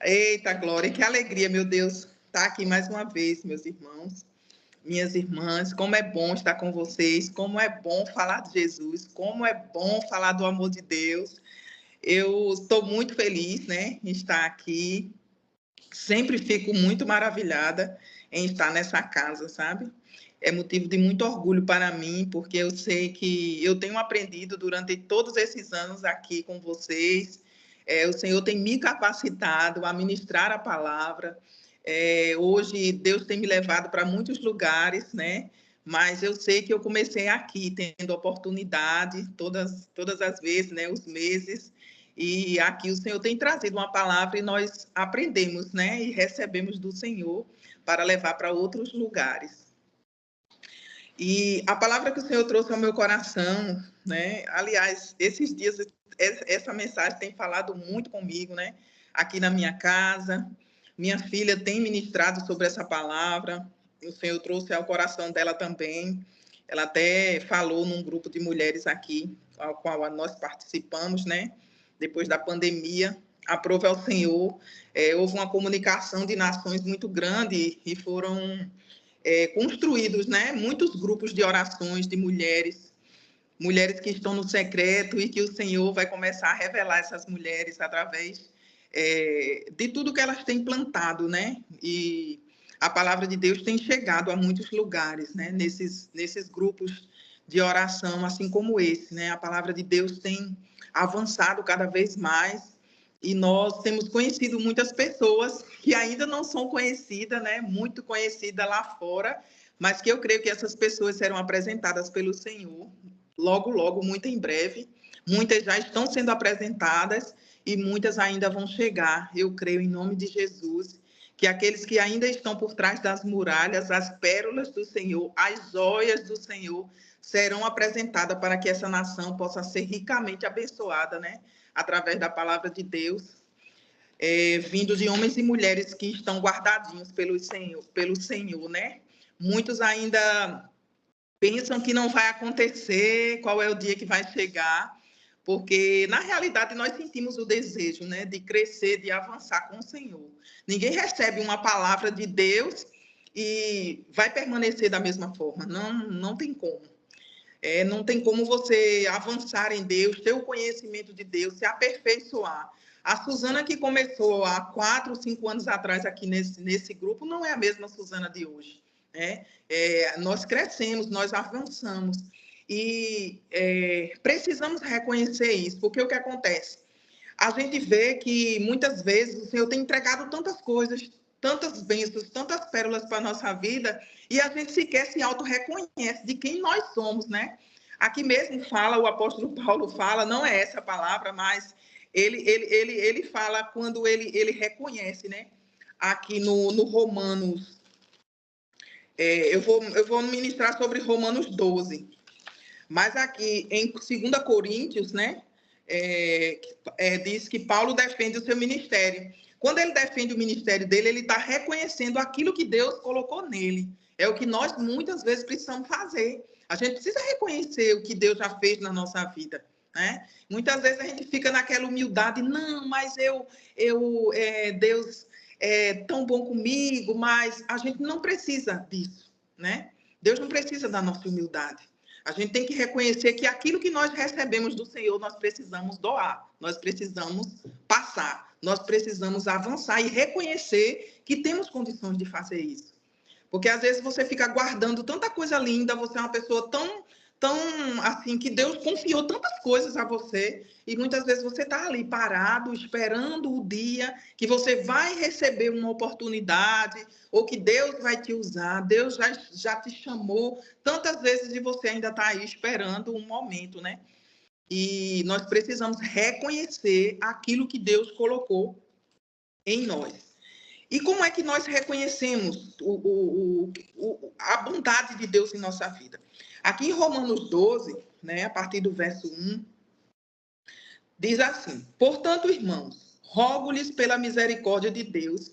Eita, Glória, que alegria, meu Deus, estar aqui mais uma vez, meus irmãos, minhas irmãs. Como é bom estar com vocês, como é bom falar de Jesus, como é bom falar do amor de Deus. Eu estou muito feliz, né, em estar aqui. Sempre fico muito maravilhada em estar nessa casa, sabe? É motivo de muito orgulho para mim, porque eu sei que eu tenho aprendido durante todos esses anos aqui com vocês. O Senhor tem me capacitado a ministrar a palavra. Hoje, Deus tem me levado para muitos lugares, né? Mas eu sei que eu comecei aqui, tendo oportunidade, todas as vezes, né? Os meses. E aqui o Senhor tem trazido uma palavra e nós aprendemos, né? E recebemos do Senhor para levar para outros lugares. E a palavra que o Senhor trouxe ao meu coração, né? Aliás, esses dias, essa mensagem tem falado muito comigo, né? Aqui na minha casa. Minha filha tem ministrado sobre essa palavra. O Senhor trouxe ao coração dela também. Ela até falou num grupo de mulheres aqui, ao qual nós participamos, né? Depois da pandemia. Aprove ao Senhor. Houve uma comunicação de nações muito grande e foram construídos, né, muitos grupos de orações de mulheres que estão no secreto e que o Senhor vai começar a revelar essas mulheres através de tudo que elas têm plantado, né? E a palavra de Deus tem chegado a muitos lugares, né? Nesses grupos de oração, assim como esse, né? A palavra de Deus tem avançado cada vez mais e nós temos conhecido muitas pessoas que ainda não são conhecidas, né? Muito conhecidas lá fora, mas que eu creio que essas pessoas serão apresentadas pelo Senhor logo, logo, muito em breve. Muitas já estão sendo apresentadas e muitas ainda vão chegar. Eu creio, em nome de Jesus, que aqueles que ainda estão por trás das muralhas, as pérolas do Senhor, as joias do Senhor, serão apresentadas para que essa nação possa ser ricamente abençoada, né? Através da palavra de Deus, vindo de homens e mulheres que estão guardadinhos pelo Senhor, né? Muitos ainda pensam que não vai acontecer, qual é o dia que vai chegar, porque, na realidade, nós sentimos o desejo, né, de crescer, de avançar com o Senhor. Ninguém recebe uma palavra de Deus e vai permanecer da mesma forma. Não tem como. Não tem como você avançar em Deus, ter o conhecimento de Deus, se aperfeiçoar. A Suzana que começou há 4, 5 anos atrás aqui nesse grupo não é a mesma Suzana de hoje, né? Nós crescemos, nós avançamos e precisamos reconhecer isso, porque o que acontece? A gente vê que muitas vezes o Senhor tem entregado tantas coisas, tantas bênçãos, tantas pérolas para a nossa vida, e a gente sequer se auto-reconhece de quem nós somos, né? Aqui mesmo fala, o apóstolo Paulo fala, não é essa a palavra, mas ele fala quando ele reconhece, né? Aqui no Romanos, eu vou ministrar sobre Romanos 12, mas aqui em 2 Coríntios, né? Diz que Paulo defende o seu ministério. Quando ele defende o ministério dele, ele está reconhecendo aquilo que Deus colocou nele. É o que nós muitas vezes precisamos fazer. A gente precisa reconhecer o que Deus já fez na nossa vida, né? Muitas vezes a gente fica naquela humildade, não, mas Deus é tão bom comigo, mas a gente não precisa disso, né? Deus não precisa da nossa humildade. A gente tem que reconhecer que aquilo que nós recebemos do Senhor, nós precisamos doar, nós precisamos passar, nós precisamos avançar e reconhecer que temos condições de fazer isso. Porque às vezes você fica guardando tanta coisa linda, você é uma pessoa tão assim, que Deus confiou tantas coisas a você, e muitas vezes você está ali parado, esperando o dia que você vai receber uma oportunidade, ou que Deus vai te usar, Deus já te chamou tantas vezes e você ainda está aí esperando um momento, né? E nós precisamos reconhecer aquilo que Deus colocou em nós. E como é que nós reconhecemos a bondade de Deus em nossa vida? Aqui em Romanos 12, né, a partir do verso 1, diz assim: portanto, irmãos, rogo-lhes pela misericórdia de Deus,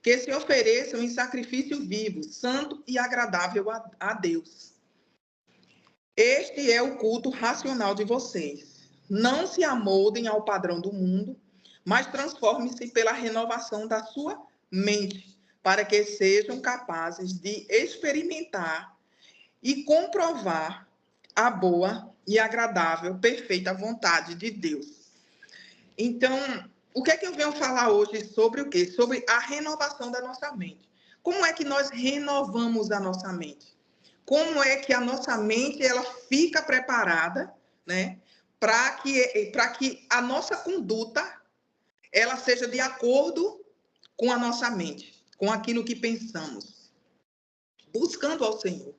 que se ofereçam em sacrifício vivo, santo e agradável a Deus. Este é o culto racional de vocês. Não se amoldem ao padrão do mundo, mas transforme-se pela renovação da sua mente, para que sejam capazes de experimentar e comprovar a boa e agradável, perfeita vontade de Deus. Então, o que é que eu venho falar hoje sobre o quê? Sobre a renovação da nossa mente. Como é que nós renovamos a nossa mente? Como é que a nossa mente ela fica preparada, né, para que a nossa conduta ela seja de acordo com a nossa mente, com aquilo que pensamos, buscando ao Senhor.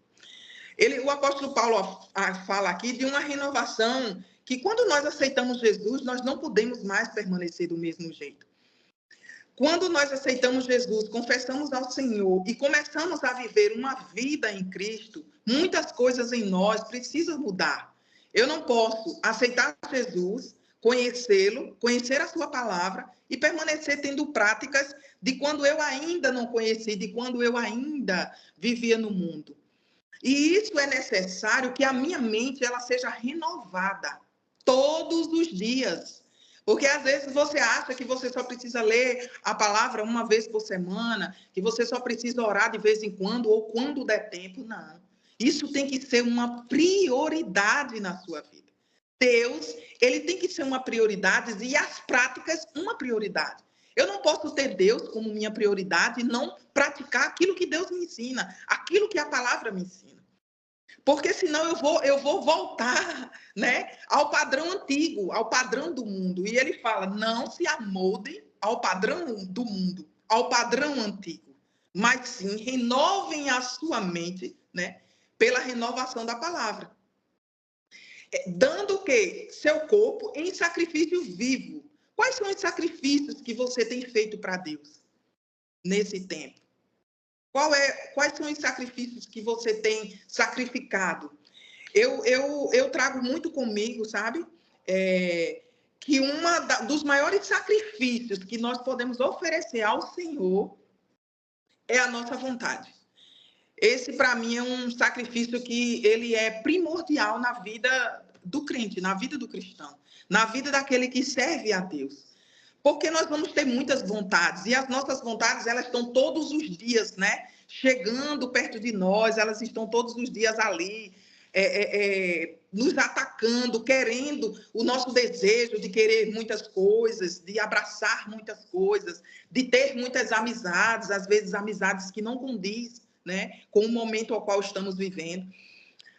O apóstolo Paulo fala aqui de uma renovação que quando nós aceitamos Jesus, nós não podemos mais permanecer do mesmo jeito. Quando nós aceitamos Jesus, confessamos ao Senhor e começamos a viver uma vida em Cristo, muitas coisas em nós precisam mudar. Eu não posso aceitar Jesus, conhecê-lo, conhecer a sua palavra e permanecer tendo práticas de quando eu ainda não conheci, de quando eu ainda vivia no mundo. E isso é necessário que a minha mente ela seja renovada todos os dias. Porque às vezes você acha que você só precisa ler a palavra uma vez por semana, que você só precisa orar de vez em quando ou quando der tempo. Não. Isso tem que ser uma prioridade na sua vida. Deus, ele tem que ser uma prioridade e as práticas uma prioridade. Eu não posso ter Deus como minha prioridade e não praticar aquilo que Deus me ensina, aquilo que a palavra me ensina. Porque senão eu vou voltar, né, ao padrão antigo, ao padrão do mundo. E ele fala, não se amoldem ao padrão do mundo, ao padrão antigo, mas sim renovem a sua mente, né, pela renovação da palavra. Dando o quê? Seu corpo em sacrifício vivo. Quais são os sacrifícios que você tem feito para Deus nesse tempo? Quais são os sacrifícios que você tem sacrificado? Eu trago muito comigo, sabe? Que dos maiores sacrifícios que nós podemos oferecer ao Senhor é a nossa vontade. Esse, para mim, é um sacrifício que ele é primordial na vida do crente, na vida do cristão, na vida daquele que serve a Deus. Porque nós vamos ter muitas vontades, e as nossas vontades, elas estão todos os dias, né? Chegando perto de nós, elas estão todos os dias ali, nos atacando, querendo o nosso desejo de querer muitas coisas, de abraçar muitas coisas, de ter muitas amizades, às vezes amizades que não condiz, né, com o momento ao qual estamos vivendo.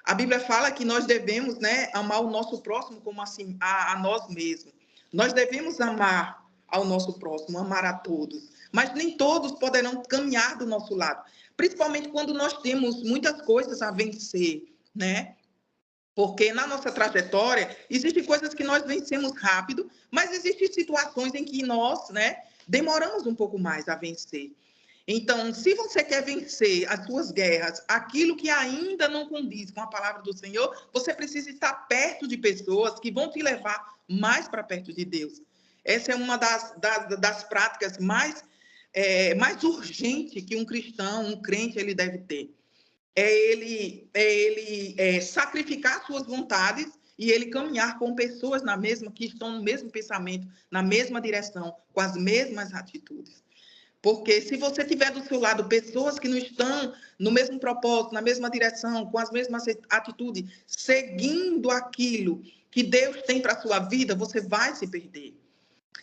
A Bíblia fala que nós devemos, né, amar o nosso próximo como assim a nós mesmos. Nós devemos amar ao nosso próximo, amar a todos. Mas nem todos poderão caminhar do nosso lado. Principalmente quando nós temos muitas coisas a vencer, né? Porque na nossa trajetória, existem coisas que nós vencemos rápido, mas existem situações em que nós, né, demoramos um pouco mais a vencer. Então, se você quer vencer as suas guerras, aquilo que ainda não condiz com a palavra do Senhor, você precisa estar perto de pessoas que vão te levar mais para perto de Deus. Essa é uma das práticas mais urgente que um cristão, um crente, ele deve ter. Ele sacrificar suas vontades e ele caminhar com pessoas que estão no mesmo pensamento, na mesma direção, com as mesmas atitudes. Porque se você tiver do seu lado pessoas que não estão no mesmo propósito, na mesma direção, com as mesmas atitudes, seguindo aquilo que Deus tem para a sua vida, você vai se perder.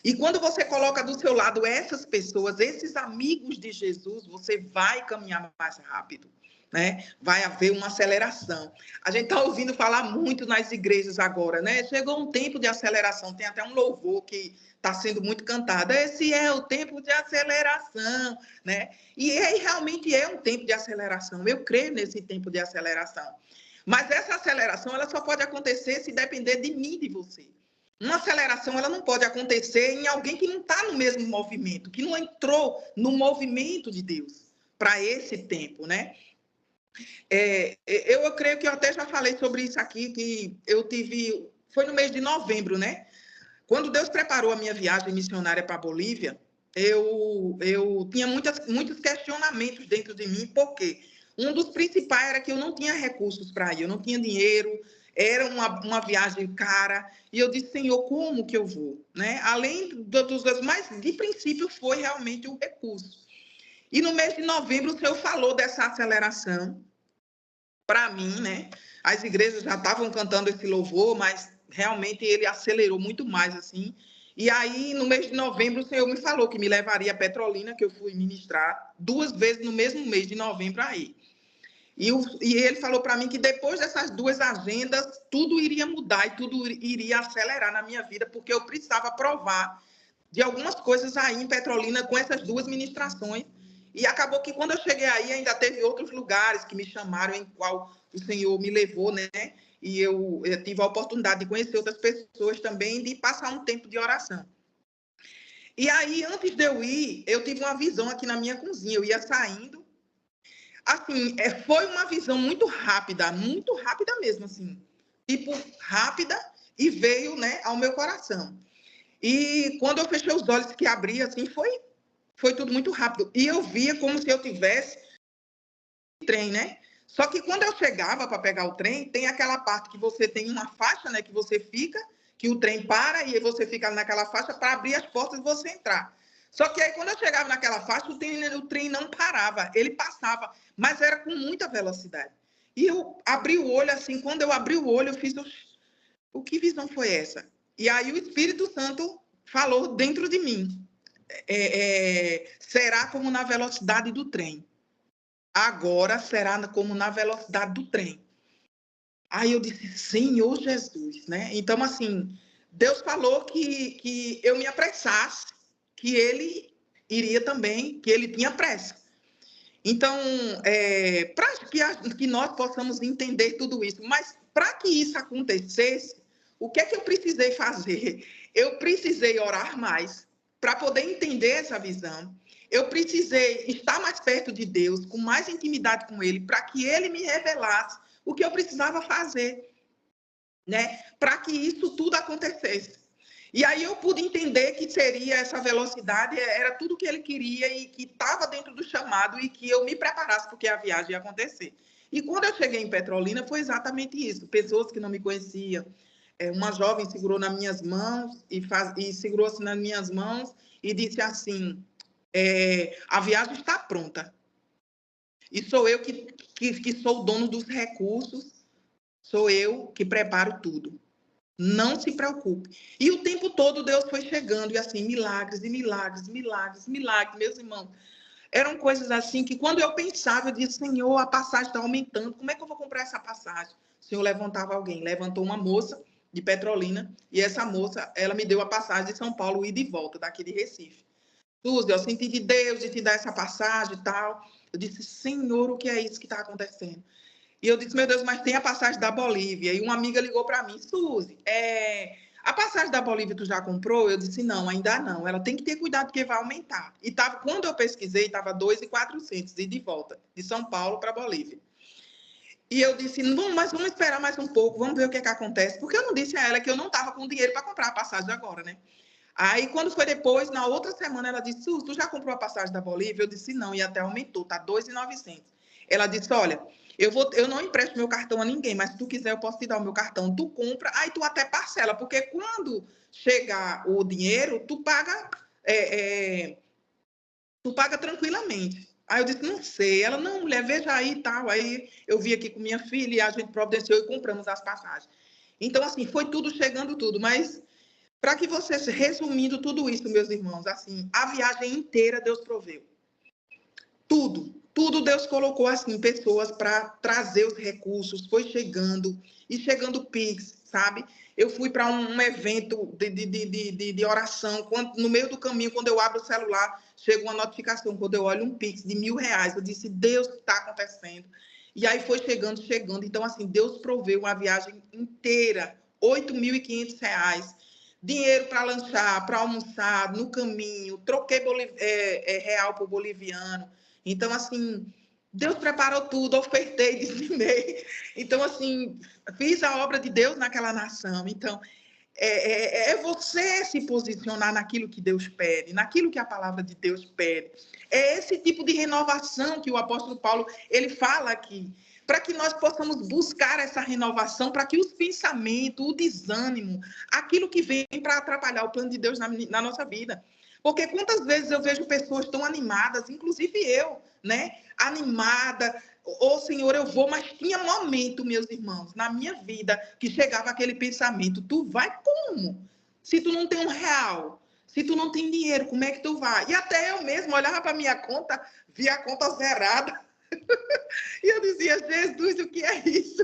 E quando você coloca do seu lado essas pessoas, esses amigos de Jesus, você vai caminhar mais rápido, né? Vai haver uma aceleração. A gente está ouvindo falar muito nas igrejas agora, né? Chegou um tempo de aceleração, tem até um louvor que está sendo muito cantado. Esse é o tempo de aceleração, né? E realmente é um tempo de aceleração. Eu creio nesse tempo de aceleração. Mas essa aceleração ela só pode acontecer se depender de mim e de você. Uma aceleração ela não pode acontecer em alguém que não está no mesmo movimento, que não entrou no movimento de Deus para esse tempo, né? Eu creio que eu até já falei sobre isso aqui, que eu tive... Foi no mês de novembro, né? Quando Deus preparou a minha viagem missionária para a Bolívia, eu tinha muitos questionamentos dentro de mim, porque um dos principais era que eu não tinha recursos para ir, eu não tinha dinheiro, era uma viagem cara, e eu disse, Senhor, como que eu vou? Né? Além dos dois, mas de princípio foi realmente o recurso. E no mês de novembro o Senhor falou dessa aceleração para mim, né? As igrejas já estavam cantando esse louvor, mas realmente ele acelerou muito mais, assim. E aí, no mês de novembro, o Senhor me falou que me levaria a Petrolina, que eu fui ministrar 2 vezes no mesmo mês de novembro aí. E ele falou para mim que depois dessas 2 agendas, tudo iria mudar e tudo iria acelerar na minha vida, porque eu precisava provar de algumas coisas aí em Petrolina com essas 2 ministrações. E acabou que quando eu cheguei aí, ainda teve outros lugares que me chamaram, em qual o Senhor me levou, né? E eu tive a oportunidade de conhecer outras pessoas também, de passar um tempo de oração. E aí, antes de eu ir, eu tive uma visão aqui na minha cozinha. Eu ia saindo. Assim, foi uma visão muito rápida mesmo, assim. Tipo, rápida, e veio, né, ao meu coração. E quando eu fechei os olhos, que abri, assim, foi tudo muito rápido. E eu via como se eu tivesse trem, né? Só que quando eu chegava para pegar o trem, tem aquela parte que você tem uma faixa, né, que você fica, que o trem para e aí você fica naquela faixa para abrir as portas e você entrar. Só que aí quando eu chegava naquela faixa, o trem não parava, ele passava, mas era com muita velocidade. E eu abri o olho assim, quando eu abri o olho, eu fiz o que visão foi essa? E aí o Espírito Santo falou dentro de mim. Será como na velocidade do trem. Agora será como na velocidade do trem. Aí eu disse, Senhor Jesus, né? Então, assim, Deus falou que eu me apressasse, que ele iria também, que ele tinha pressa. Então, para que nós possamos entender tudo isso, mas para que isso acontecesse, o que é que eu precisei fazer? Eu precisei orar mais para poder entender essa visão. Eu precisei estar mais perto de Deus, com mais intimidade com Ele, para que Ele me revelasse o que eu precisava fazer, né? Para que isso tudo acontecesse. E aí eu pude entender que seria essa velocidade, era tudo que ele queria e que estava dentro do chamado e que eu me preparasse porque a viagem ia acontecer. E quando eu cheguei em Petrolina, foi exatamente isso. Pessoas que não me conheciam, uma jovem segurou nas minhas mãos e segurou assim nas minhas mãos e disse assim, a viagem está pronta. E sou eu que sou o dono dos recursos, sou eu que preparo tudo. Não se preocupe. E o tempo todo Deus foi chegando, e assim, milagres, e milagres, milagres, milagres, meus irmãos. Eram coisas assim que quando eu pensava, eu disse, Senhor, a passagem está aumentando, como é que eu vou comprar essa passagem? O Senhor levantava alguém, levantou uma moça de Petrolina, e essa moça, ela me deu a passagem de São Paulo, ida e volta, daqui de Recife. Suzy, eu senti de Deus de te dar essa passagem e tal. Eu disse, Senhor, o que é isso que está acontecendo? E eu disse, meu Deus, mas tem a passagem da Bolívia. E uma amiga ligou para mim, Suzy, a passagem da Bolívia tu já comprou? Eu disse, não, ainda não. Ela tem que ter cuidado porque vai aumentar. E quando eu pesquisei, estava 2.400 e de volta, de São Paulo para Bolívia. E eu disse, mas vamos esperar mais um pouco, vamos ver o que é que acontece. Porque eu não disse a ela que eu não estava com dinheiro para comprar a passagem agora, né? Aí, quando foi depois, na outra semana, ela disse, Suzy, tu já comprou a passagem da Bolívia? Eu disse, não, e até aumentou, tá 2.900. Ela disse, olha, eu não empresto meu cartão a ninguém, mas se tu quiser, eu posso te dar o meu cartão. Tu compra, aí tu até parcela, porque quando chegar o dinheiro, tu paga tranquilamente. Aí eu disse, não sei. Ela, não, mulher, veja aí e tal. Aí eu vi aqui com minha filha e a gente providenciou e compramos as passagens. Então, assim, foi tudo chegando tudo, mas para que vocês, resumindo tudo isso, meus irmãos, assim, a viagem inteira Deus proveu. Tudo Deus colocou, assim, pessoas para trazer os recursos, foi chegando, e chegando Pix, sabe? Eu fui para um evento de oração, no meio do caminho, quando eu abro o celular, chega uma notificação, quando eu olho um Pix de R$ 1.000, eu disse, Deus, está acontecendo. E aí foi chegando. Então, assim, Deus proveu uma viagem inteira, R$ 8.500, dinheiro para lanchar, para almoçar, no caminho, troquei real por boliviano. Então, assim, Deus preparou tudo, ofertei, dizimei. Então, assim, fiz a obra de Deus naquela nação. Então, é você se posicionar naquilo que Deus pede, naquilo que a palavra de Deus pede. É esse tipo de renovação que o apóstolo Paulo ele fala aqui. para que nós possamos buscar essa renovação, para que os pensamentos, o desânimo, aquilo que vem para atrapalhar o plano de Deus na nossa vida. Porque quantas vezes eu vejo pessoas tão animadas, inclusive eu, né? Animada, ô Senhor, eu vou, mas tinha momento, meus irmãos, na minha vida, que chegava aquele pensamento, tu vai como? Se tu não tem R$ 1, se tu não tem dinheiro, como é que tu vai? E até eu mesmo olhava para minha conta, via a conta zerada, e eu dizia, Jesus, o que é isso?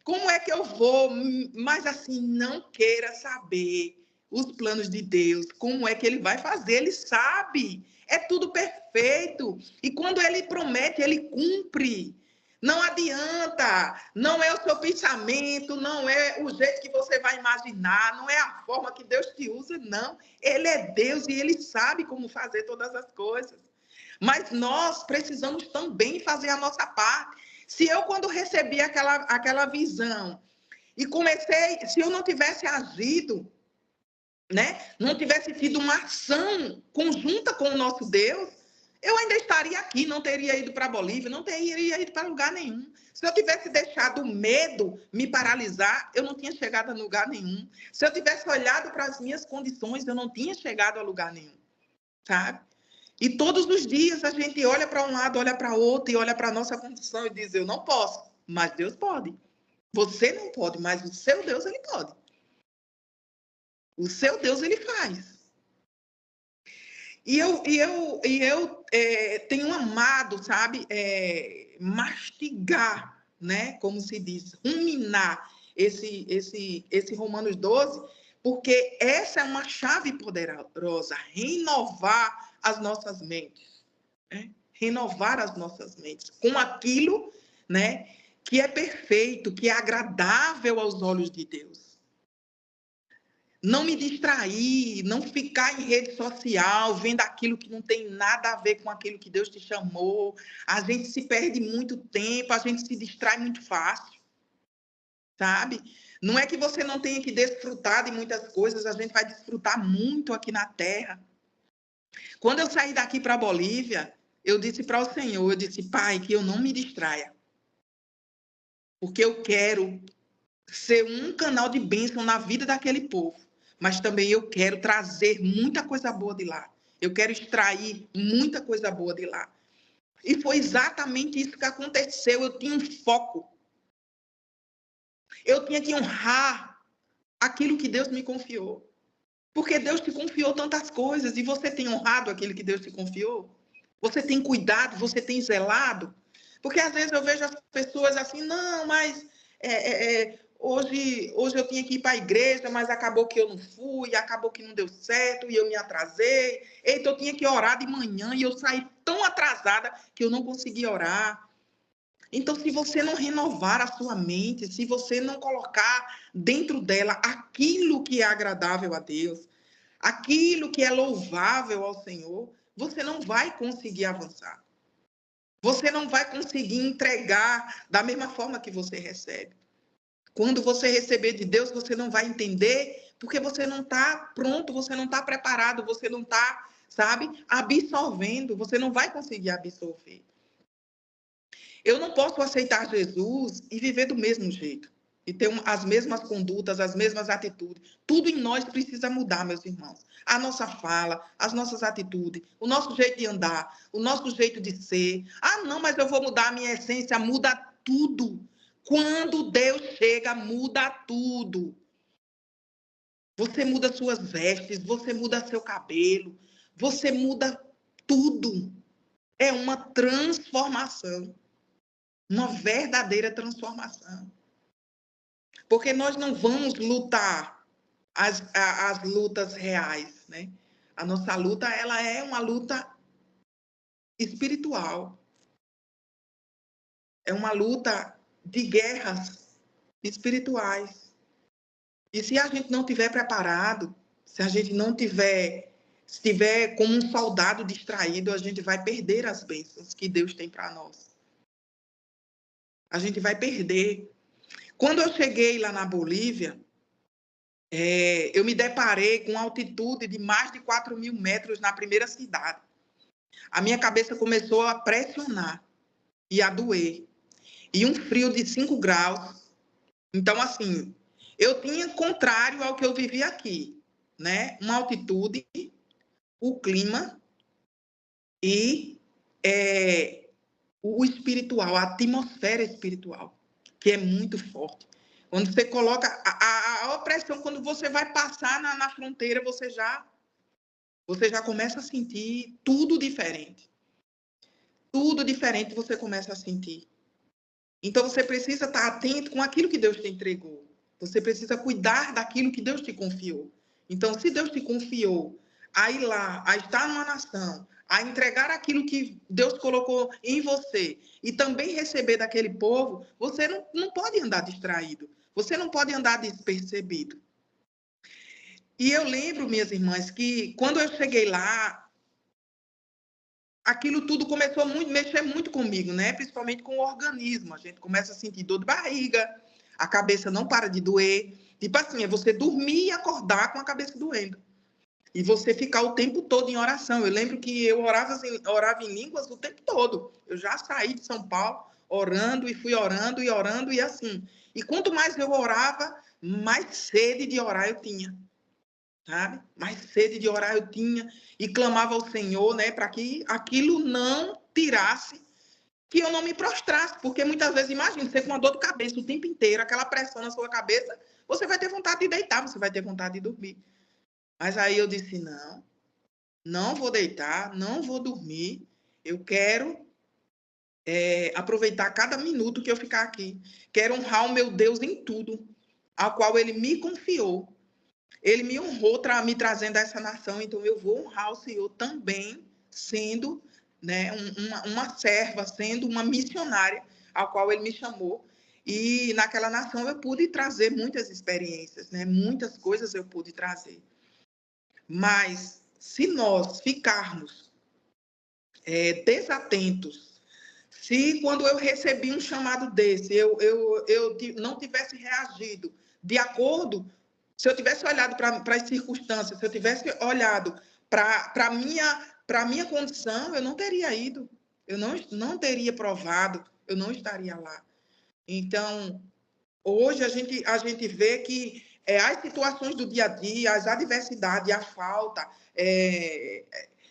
Como é que eu vou? Mas assim, não queira saber os planos de Deus, como é que ele vai fazer, ele sabe, é tudo perfeito. E quando ele promete, ele cumpre. Não adianta, não é o seu pensamento, não é o jeito que você vai imaginar, não é a forma que Deus te usa, não. Ele é Deus e ele sabe como fazer todas as coisas. Mas nós precisamos também fazer a nossa parte. Se eu, quando recebi aquela visão e comecei, se eu não tivesse agido, né, não tivesse tido uma ação conjunta com o nosso Deus, eu ainda estaria aqui, não teria ido para a Bolívia, não teria ido para lugar nenhum. Se eu tivesse deixado o medo me paralisar, eu não tinha chegado a lugar nenhum. Se eu tivesse olhado para as minhas condições, eu não tinha chegado a lugar nenhum, sabe? E todos os dias a gente olha para um lado, olha para outro e olha para a nossa condição e diz, eu não posso, mas Deus pode. Você não pode, mas o seu Deus, ele pode. O seu Deus, ele faz. E eu tenho amado, sabe, mastigar, né, como se diz, ruminar esse Romanos 12, porque essa é uma chave poderosa, renovar as nossas mentes, né? Renovar as nossas mentes com aquilo, né, que é perfeito, que é agradável aos olhos de Deus. Não me distrair, não ficar em rede social, vendo aquilo que não tem nada a ver com aquilo que Deus te chamou. A gente se perde muito tempo, a gente se distrai muito fácil, sabe? Não é que você não tenha que desfrutar de muitas coisas, a gente vai desfrutar muito aqui na Terra. Quando eu saí daqui para a Bolívia, eu disse para o Senhor, eu disse, Pai, que eu não me distraia, porque eu quero ser um canal de bênção na vida daquele povo, mas também eu quero trazer muita coisa boa de lá. Eu quero extrair muita coisa boa de lá. E foi exatamente isso que aconteceu. Eu tinha um foco. Eu tinha que honrar aquilo que Deus me confiou. Porque Deus te confiou tantas coisas e você tem honrado aquilo que Deus te confiou? Você tem cuidado, você tem zelado? Porque às vezes eu vejo as pessoas assim, não, mas hoje eu tinha que ir para a igreja, mas acabou que eu não fui, acabou que não deu certo e eu me atrasei. Eita, eu tinha que orar de manhã e eu saí tão atrasada que eu não consegui orar. Então, se você não renovar a sua mente, se você não colocar dentro dela aquilo que é agradável a Deus, aquilo que é louvável ao Senhor, você não vai conseguir avançar. Você não vai conseguir entregar da mesma forma que você recebe. Quando você receber de Deus, você não vai entender, porque você não está pronto, você não está preparado, você não está, sabe, absorvendo, você não vai conseguir absorver. Eu não posso aceitar Jesus e viver do mesmo jeito. E ter as mesmas condutas, as mesmas atitudes. Tudo em nós precisa mudar, meus irmãos. A nossa fala, as nossas atitudes, o nosso jeito de andar, o nosso jeito de ser. Ah, não, mas eu vou mudar a minha essência. Muda tudo. Quando Deus chega, muda tudo. Você muda suas vestes, você muda seu cabelo, você muda tudo. É uma transformação. Uma verdadeira transformação. Porque nós não vamos lutar as lutas reais, né? A nossa luta, ela é uma luta espiritual. É uma luta de guerras espirituais. E se a gente não tiver preparado, se a gente não estiver como um soldado distraído, a gente vai perder as bênçãos que Deus tem para nós. A gente vai perder. Quando eu cheguei lá na Bolívia, eu me deparei com altitude de mais de 4.000 metros na primeira cidade. A minha cabeça começou a pressionar e a doer. e um frio de 5 graus. Então, assim, eu tinha contrário ao que eu vivi aqui, né? Uma altitude, o clima e o espiritual, a atmosfera espiritual, que é muito forte. Quando você coloca a opressão, quando você vai passar na fronteira, você já começa a sentir tudo diferente. Tudo diferente você começa a sentir. Então, você precisa estar atento com aquilo que Deus te entregou. Você precisa cuidar daquilo que Deus te confiou. Então, se Deus te confiou a ir lá, a estar numa nação, a entregar aquilo que Deus colocou em você e também receber daquele povo, você não pode andar distraído. Você não pode andar despercebido. E eu lembro, minhas irmãs, que quando eu cheguei lá, aquilo tudo começou a mexer muito comigo, né? Principalmente com o organismo. A gente começa a sentir dor de barriga, a cabeça não para de doer. Tipo assim, é você dormir e acordar com a cabeça doendo. E você ficar o tempo todo em oração. Eu lembro que eu orava em línguas o tempo todo. Eu já saí de São Paulo orando e fui orando e assim. E quanto mais eu orava, mais sede de orar eu tinha. Sabe? Mais sede de orar eu tinha e clamava ao Senhor, né, para que aquilo não tirasse, que eu não me prostrasse, porque muitas vezes, imagina, você com uma dor de cabeça o tempo inteiro, aquela pressão na sua cabeça, você vai ter vontade de deitar, você vai ter vontade de dormir. Mas aí eu disse, não vou deitar, não vou dormir, eu quero aproveitar cada minuto que eu ficar aqui, quero honrar o meu Deus em tudo, ao qual Ele me confiou. Ele me honrou me trazendo a essa nação, então eu vou honrar o Senhor também, sendo, né, uma serva, sendo uma missionária, ao qual Ele me chamou. E naquela nação eu pude trazer muitas experiências, né? Muitas coisas eu pude trazer. Mas se nós ficarmos desatentos, se quando eu recebi um chamado desse, eu não tivesse reagido de acordo. Se eu tivesse olhado para as circunstâncias, se eu tivesse olhado para a minha condição, eu não teria ido. Eu não teria provado, eu não estaria lá. Então, hoje a gente vê que as situações do dia a dia, as adversidades, a falta,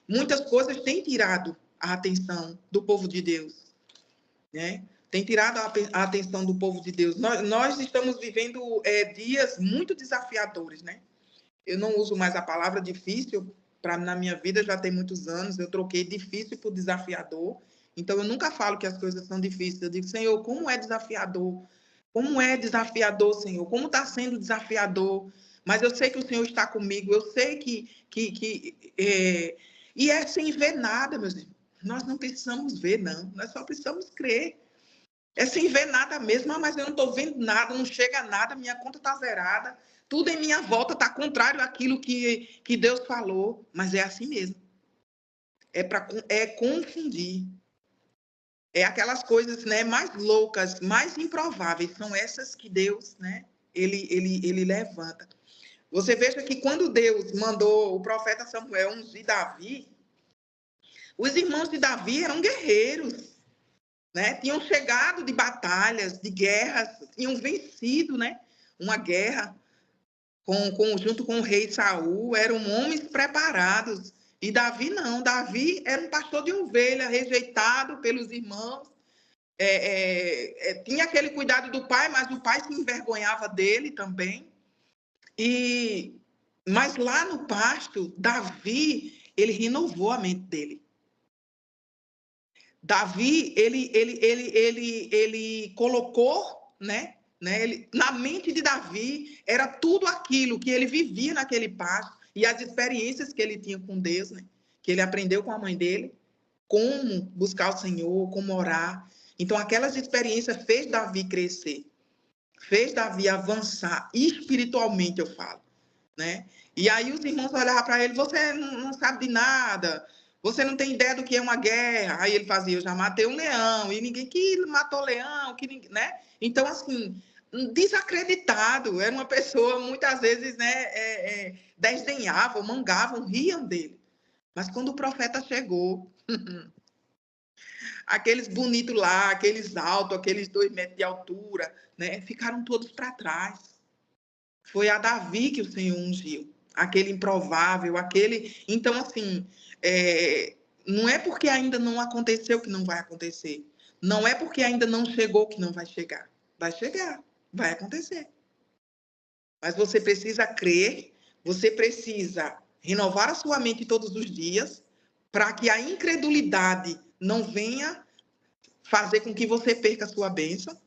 muitas coisas têm tirado a atenção do povo de Deus, né? Tem tirado a atenção do povo de Deus. Nós estamos vivendo dias muito desafiadores, né? Eu não uso mais a palavra difícil, na minha vida já tem muitos anos, eu troquei difícil por desafiador. Então, eu nunca falo que as coisas são difíceis. Eu digo, Senhor, como é desafiador? Como é desafiador, Senhor? Como está sendo desafiador? Mas eu sei que o Senhor está comigo, eu sei e é sem ver nada, meus irmãos. Nós não precisamos ver, não. Nós só precisamos crer. É sem ver nada mesmo, mas eu não estou vendo nada, não chega nada, minha conta está zerada, tudo em minha volta está contrário àquilo que Deus falou, mas é assim mesmo. É confundir. É aquelas coisas, né, mais loucas, mais improváveis, são essas que Deus, né, ele levanta. Você veja que quando Deus mandou o profeta Samuel ungir Davi, os irmãos de Davi eram guerreiros, né? Tinham chegado de batalhas, de guerras, tinham vencido, né? Uma guerra junto com o rei Saul, eram homens preparados. E Davi não, Davi era um pastor de ovelha, rejeitado pelos irmãos, tinha aquele cuidado do pai, mas o pai se envergonhava dele também. Mas lá no pasto, Davi, ele renovou a mente dele. Davi, ele colocou, né, na mente de Davi, era tudo aquilo que ele vivia naquele pasto e as experiências que ele tinha com Deus, né, que ele aprendeu com a mãe dele, como buscar o Senhor, como orar. Então, aquelas experiências fez Davi crescer, fez Davi avançar, espiritualmente eu falo, né? E aí os irmãos olhavam para ele, você não sabe de nada, você não tem ideia do que é uma guerra. Aí ele fazia, eu já matei um leão, e ninguém que matou leão, que ninguém, né? Então, assim, desacreditado, era uma pessoa, muitas vezes, né, desdenhavam, mangavam, riam dele. Mas quando o profeta chegou, Aqueles bonitos lá, aqueles altos, aqueles 2 metros de altura, né? Ficaram todos para trás. Foi a Davi que o Senhor ungiu. Aquele improvável, aquele... Então, assim, não é porque ainda não aconteceu que não vai acontecer. Não é porque ainda não chegou que não vai chegar. Vai chegar, vai acontecer. Mas você precisa crer, você precisa renovar a sua mente todos os dias, para que a incredulidade não venha fazer com que você perca a sua bênção.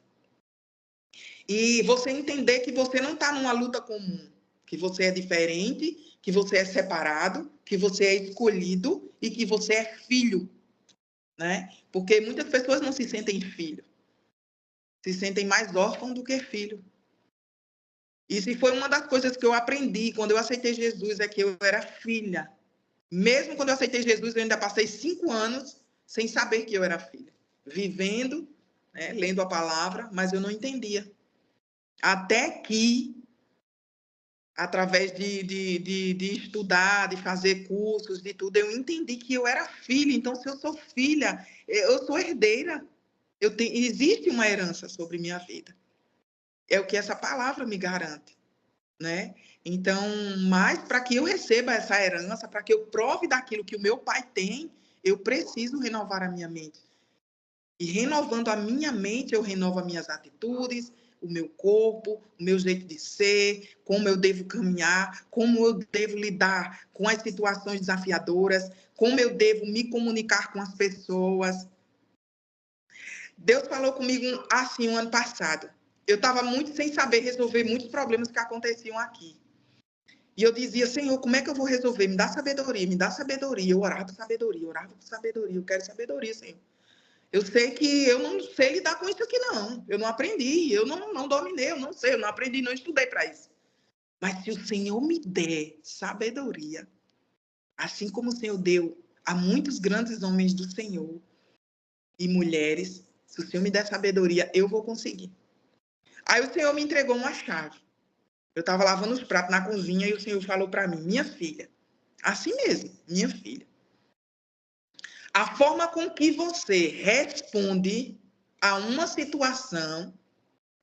E você entender que você não está numa luta comum, que você é diferente, que você é separado, que você é escolhido e que você é filho, né? Porque muitas pessoas não se sentem filho, se sentem mais órfãos do que filho. E se foi uma das coisas que eu aprendi quando eu aceitei Jesus, é que eu era filha. Mesmo quando eu aceitei Jesus, eu ainda passei 5 anos sem saber que eu era filha. Vivendo, né, lendo a palavra, mas eu não entendia. Até que, através de estudar, de fazer cursos, de tudo, eu entendi que eu era filha. Então, se eu sou filha, eu sou herdeira. Existe uma herança sobre minha vida. É o que essa palavra me garante, né? Então, mas para que eu receba essa herança, para que eu prove daquilo que o meu pai tem, eu preciso renovar a minha mente. E renovando a minha mente, eu renovo as minhas atitudes, o meu corpo, o meu jeito de ser, como eu devo caminhar, como eu devo lidar com as situações desafiadoras, como eu devo me comunicar com as pessoas. Deus falou comigo assim o ano passado. Eu estava muito sem saber resolver muitos problemas que aconteciam aqui. E eu dizia, Senhor, como é que eu vou resolver? Me dá sabedoria, me dá sabedoria. Eu orava por sabedoria, eu quero sabedoria, Senhor. Eu sei que eu não sei lidar com isso aqui, não. Eu não aprendi, eu não dominei, eu não sei, eu não aprendi, não estudei para isso. Mas se o Senhor me der sabedoria, assim como o Senhor deu a muitos grandes homens do Senhor e mulheres, se o Senhor me der sabedoria, eu vou conseguir. Aí o Senhor me entregou uma chave. Eu estava lavando os pratos na cozinha e o Senhor falou para mim, minha filha, assim mesmo, minha filha, a forma com que você responde a uma situação,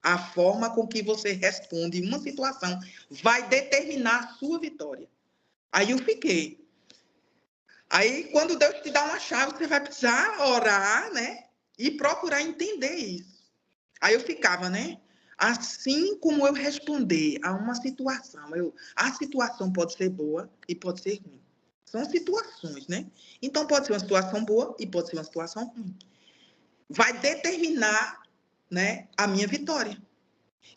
a forma com que você responde uma situação vai determinar a sua vitória. Aí eu fiquei. Aí, quando Deus te dá uma chave, você vai precisar orar, né? E procurar entender isso. Aí eu ficava, né? Assim como eu responder a uma situação, a situação pode ser boa e pode ser ruim. São situações, né? Então, pode ser uma situação boa e pode ser uma situação ruim. Vai determinar, né, a minha vitória.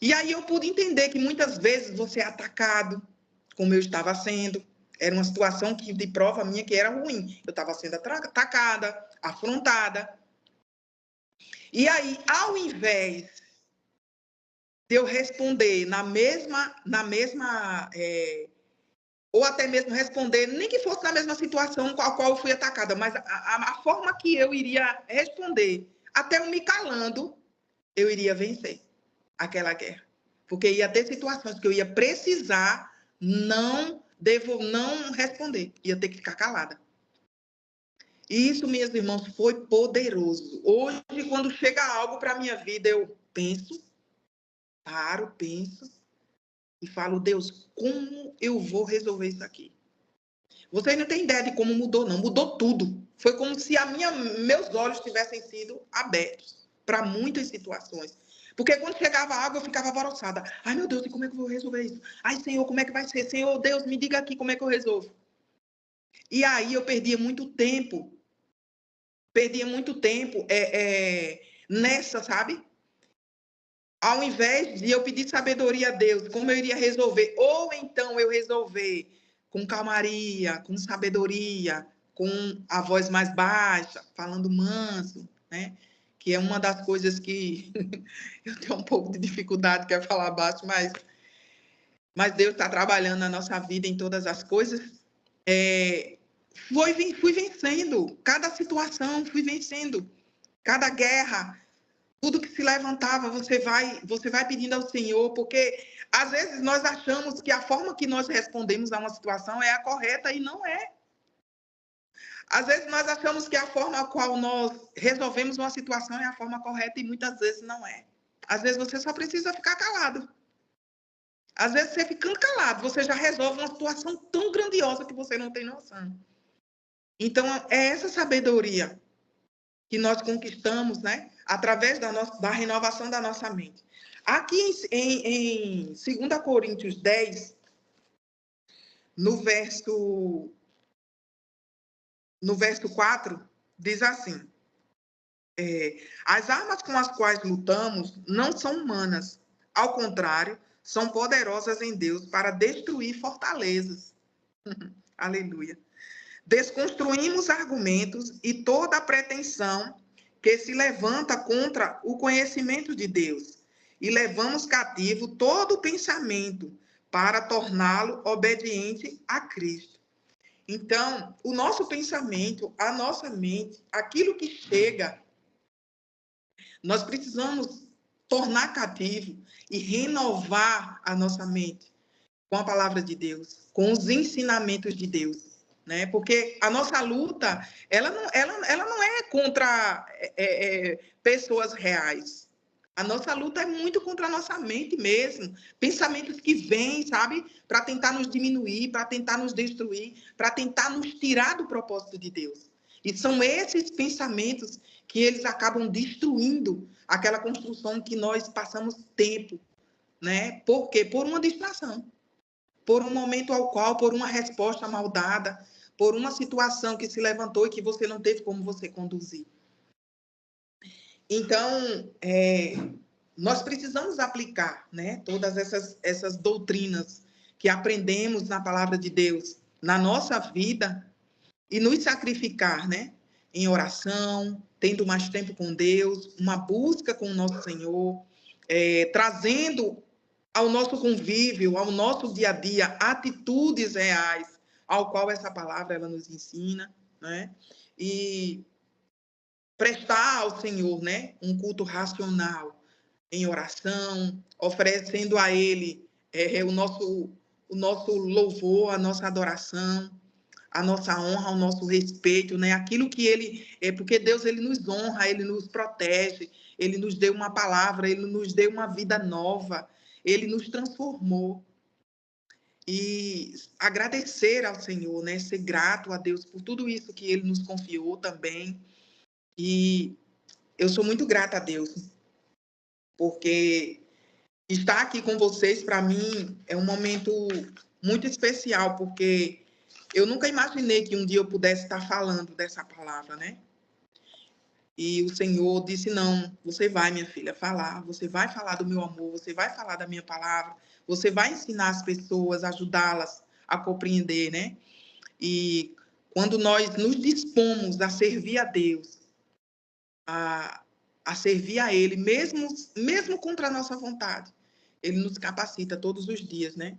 E aí eu pude entender que muitas vezes você é atacado, como eu estava sendo. Era uma situação que de prova minha que era ruim. Eu estava sendo atacada, afrontada. E aí, ao invés de eu responder ou até mesmo responder, nem que fosse na mesma situação com a qual eu fui atacada, mas a forma que eu iria responder, até eu me calando, eu iria vencer aquela guerra. Porque ia ter situações que eu ia precisar não responder, ia ter que ficar calada. E isso, meus irmãos, foi poderoso. Hoje, quando chega algo para a minha vida, eu penso, penso e falo, Deus, como eu vou resolver isso aqui? Vocês não têm ideia de como mudou, não. Mudou tudo. Foi como se meus olhos tivessem sido abertos para muitas situações. Porque quando chegava a água, eu ficava alvoroçada. Ai, meu Deus, e como é que eu vou resolver isso? Ai, Senhor, como é que vai ser? Senhor, Deus, me diga aqui como é que eu resolvo. E aí eu perdia muito tempo. Nessa, sabe? Ao invés de eu pedir sabedoria a Deus, como eu iria resolver, ou então eu resolver com calmaria, com sabedoria, com a voz mais baixa, falando manso, né? Que é uma das coisas que eu tenho um pouco de dificuldade, que é falar baixo, mas Deus está trabalhando na nossa vida em todas as coisas. Fui vencendo cada situação, fui vencendo cada guerra, tudo que se levantava, você vai pedindo ao Senhor, porque às vezes nós achamos que a forma que nós respondemos a uma situação é a correta e não é. Às vezes nós achamos que a forma a qual nós resolvemos uma situação é a forma correta e muitas vezes não é. Às vezes você só precisa ficar calado. Às vezes você ficando calado, você já resolve uma situação tão grandiosa que você não tem noção. Então, é essa sabedoria que nós conquistamos, né? Através da renovação da nossa mente. Aqui em 2 Coríntios 10, no verso 4, diz assim: as armas com as quais lutamos não são humanas. Ao contrário, são poderosas em Deus para destruir fortalezas. Aleluia. Desconstruímos argumentos e toda a pretensão que se levanta contra o conhecimento de Deus e levamos cativo todo o pensamento para torná-lo obediente a Cristo. Então, o nosso pensamento, a nossa mente, aquilo que chega, nós precisamos tornar cativo e renovar a nossa mente com a palavra de Deus, com os ensinamentos de Deus, né? Porque a nossa luta, ela não é contra pessoas reais. A nossa luta é muito contra a nossa mente mesmo. Pensamentos que vêm, sabe? Para tentar nos diminuir, para tentar nos destruir, para tentar nos tirar do propósito de Deus. E são esses pensamentos que eles acabam destruindo aquela construção que nós passamos tempo, né? Por quê? Por uma distração. Por um momento ao qual, por uma resposta mal dada, por uma situação que se levantou e que você não teve como você conduzir. Então, nós precisamos aplicar, né, todas essas doutrinas que aprendemos na palavra de Deus na nossa vida e nos sacrificar, né, em oração, tendo mais tempo com Deus, uma busca com o nosso Senhor, trazendo ao nosso convívio, ao nosso dia a dia, atitudes reais, ao qual essa palavra ela nos ensina, né? E prestar ao Senhor, né, um culto racional em oração, oferecendo a Ele o nosso louvor, a nossa adoração, a nossa honra, o nosso respeito, né? Aquilo que Ele porque Deus ele nos honra, Ele nos protege, Ele nos deu uma palavra, Ele nos deu uma vida nova, Ele nos transformou. E agradecer ao Senhor, né? Ser grato a Deus por tudo isso que Ele nos confiou também. E eu sou muito grata a Deus, porque estar aqui com vocês, para mim, é um momento muito especial, porque eu nunca imaginei que um dia eu pudesse estar falando dessa palavra, né? E o Senhor disse, não, você vai, minha filha, falar, você vai falar do meu amor, você vai falar da minha palavra, você vai ensinar as pessoas, ajudá-las a compreender, né? E quando nós nos dispomos a servir a Deus, a servir a Ele, mesmo contra a nossa vontade, Ele nos capacita todos os dias, né?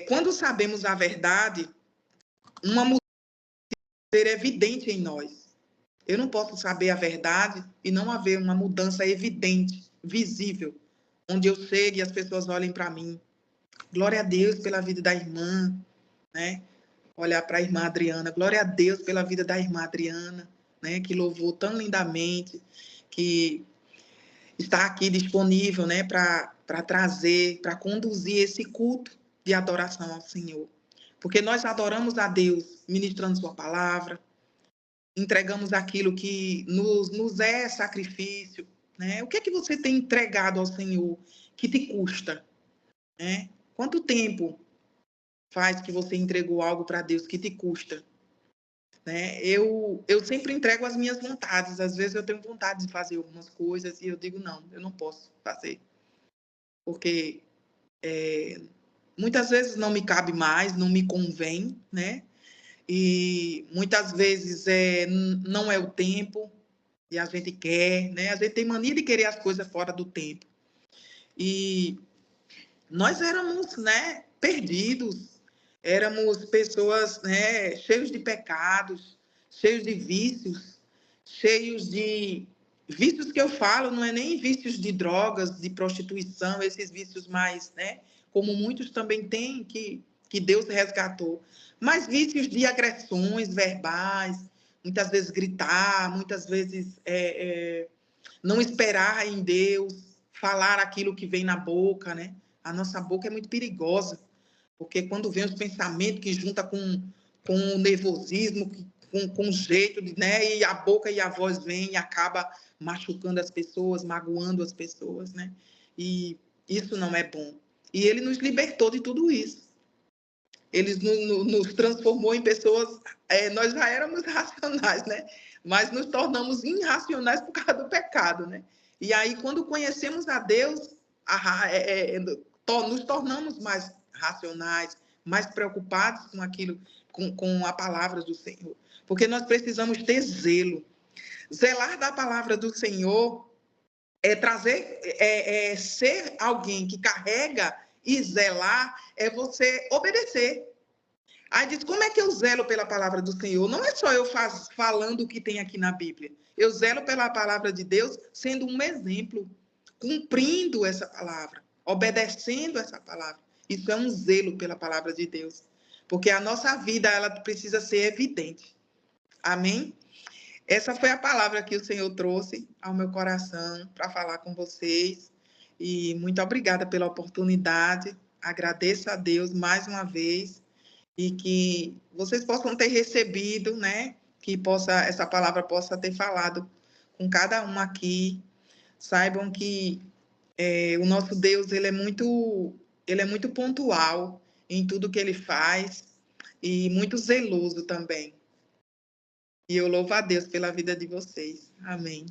Quando sabemos a verdade, uma mudança ser evidente em nós. Eu não posso saber a verdade e não haver uma mudança evidente, visível, onde eu chego e as pessoas olhem para mim. Glória a Deus pela vida da irmã, né? Olhar para a irmã Adriana. Glória a Deus pela vida da irmã Adriana, né? Que louvou tão lindamente, que está aqui disponível, né? Para trazer, para conduzir esse culto de adoração ao Senhor. Porque nós adoramos a Deus ministrando sua palavra, entregamos aquilo que nos é sacrifício, né? O que é que você tem entregado ao Senhor que te custa, né? Quanto tempo faz que você entregou algo para Deus que te custa, né? Eu sempre entrego as minhas vontades. Às vezes eu tenho vontade de fazer algumas coisas e eu digo, não, eu não posso fazer. Porque muitas vezes não me cabe mais, não me convém, né? E muitas vezes não é o tempo e a gente quer, né? A gente tem mania de querer as coisas fora do tempo. E nós éramos, né, perdidos, éramos pessoas, né, cheios de pecados, cheios de vícios, cheios de vícios que eu falo, não é nem vícios de drogas, de prostituição, esses vícios mais, né, como muitos também têm, que que Deus resgatou. Mas vícios de agressões verbais, muitas vezes gritar, muitas vezes não esperar em Deus, falar aquilo que vem na boca, né? A nossa boca é muito perigosa, porque quando vem os pensamentos que junta com o nervosismo, com o jeito, né? E a boca e a voz vem e acaba machucando as pessoas, magoando as pessoas, né? E isso não é bom. E ele nos libertou de tudo isso. Ele nos transformou em pessoas, nós já éramos racionais, né? Mas nos tornamos irracionais por causa do pecado, né? E aí, quando conhecemos a Deus, nos tornamos mais racionais, mais preocupados com aquilo, com a palavra do Senhor. Porque nós precisamos ter zelo. Zelar da palavra do Senhor ser alguém que carrega e zelar é você obedecer. Aí diz, como é que eu zelo pela palavra do Senhor? Não é só eu falando o que tem aqui na Bíblia. Eu zelo pela palavra de Deus sendo um exemplo, cumprindo essa palavra, obedecendo essa palavra. Isso é um zelo pela palavra de Deus. Porque a nossa vida, ela precisa ser evidente. Amém? Essa foi a palavra que o Senhor trouxe ao meu coração para falar com vocês. E muito obrigada pela oportunidade. Agradeço a Deus mais uma vez e que vocês possam ter recebido, né? Que essa palavra possa ter falado com cada um aqui. Saibam que o nosso Deus ele é muito pontual em tudo que ele faz e muito zeloso também. E eu louvo a Deus pela vida de vocês. Amém.